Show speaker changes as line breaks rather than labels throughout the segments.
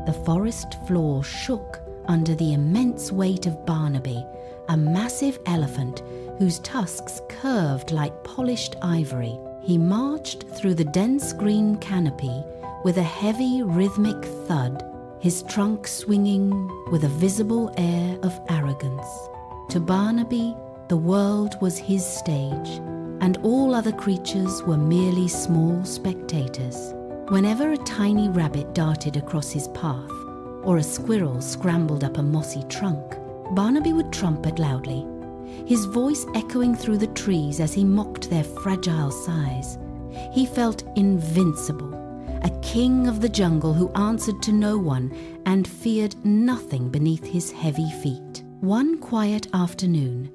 The forest floor shook under the immense weight of Barnaby, a massive elephant whose tusks curved like polished ivory. He marched through the dense green canopy with a heavy rhythmic thud, his trunk swinging with a visible air of arrogance. To Barnaby, the world was his stage, and all other creatures were merely small spectators. Whenever a tiny rabbit darted across his path, or a squirrel scrambled up a mossy trunk, Barnaby would trumpet loudly, his voice echoing through the trees as he mocked their fragile size. He felt invincible, a king of the jungle who answered to no one and feared nothing beneath his heavy feet. One quiet afternoon,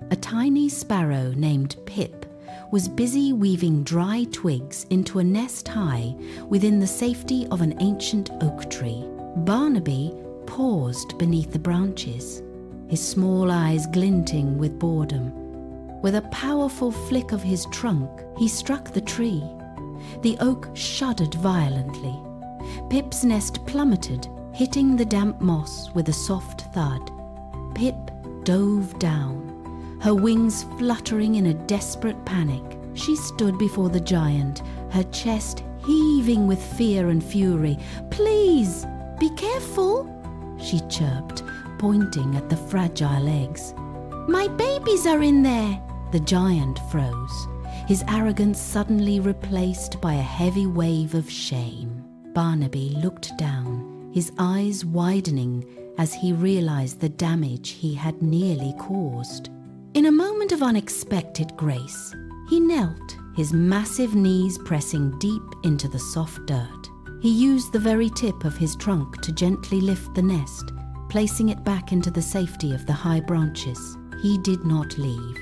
a tiny sparrow named Pip was busy weaving dry twigs into a nest high within the safety of an ancient oak tree. Barnaby paused beneath the branches, his small eyes glinting with boredom. With a powerful flick of his trunk, he struck the tree. The oak shuddered violently. Pip's nest plummeted, hitting the damp moss with a soft thud. Pip dove down, her wings fluttering in a desperate panic. She stood before the giant, her chest heaving with fear and fury. "Please, be careful," she chirped, pointing at the fragile eggs. "My babies are in there." The giant froze, his arrogance suddenly replaced by a heavy wave of shame. Barnaby looked down, his eyes widening as he realized the damage he had nearly caused. In a moment of unexpected grace, he knelt, his massive knees pressing deep into the soft dirt. He used the very tip of his trunk to gently lift the nest, placing it back into the safety of the high branches. He did not leave.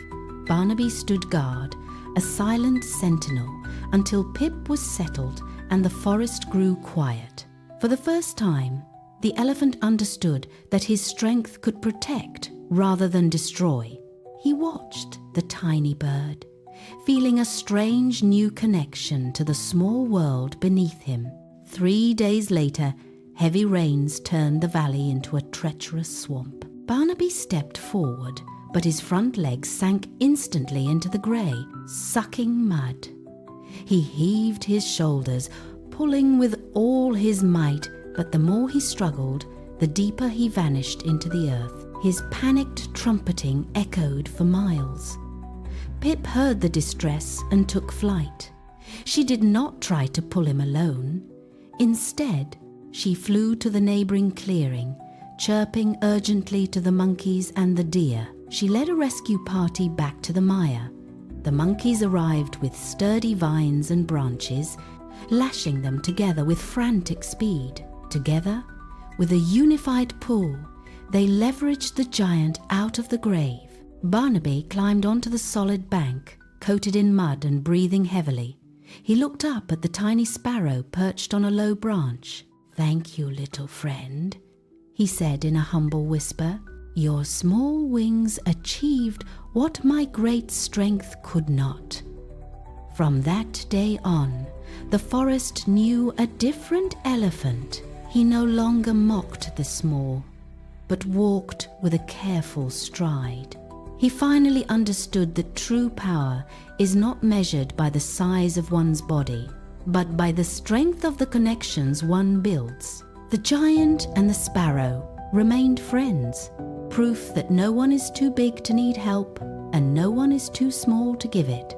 Barnaby stood guard, a silent sentinel, until Pip was settled and the forest grew quiet. For the first time, the elephant understood that his strength could protect rather than destroy. He watched the tiny bird, feeling a strange new connection to the small world beneath him. 3 days later, heavy rains turned the valley into a treacherous swamp. Barnaby stepped forward, but his front legs sank instantly into the grey, sucking mud. He heaved his shoulders, pulling with all his might, but the more he struggled, the deeper he vanished into the earth. His panicked trumpeting echoed for miles. Pip heard the distress and took flight. She did not try to pull him alone. Instead, she flew to the neighboring clearing, chirping urgently to the monkeys and the deer. She led a rescue party back to the mire. The monkeys arrived with sturdy vines and branches, lashing them together with frantic speed. Together, with a unified pull, they leveraged the giant out of the grave. Barnaby climbed onto the solid bank, coated in mud and breathing heavily. He looked up at the tiny sparrow perched on a low branch. "Thank you, little friend," he said in a humble whisper. "Your small wings achieved what my great strength could not." From that day on, the forest knew a different elephant. He no longer mocked the small, but walked with a careful stride. He finally understood that true power is not measured by the size of one's body, but by the strength of the connections one builds. The giant and the sparrow remained friends, proof that no one is too big to need help and no one is too small to give it.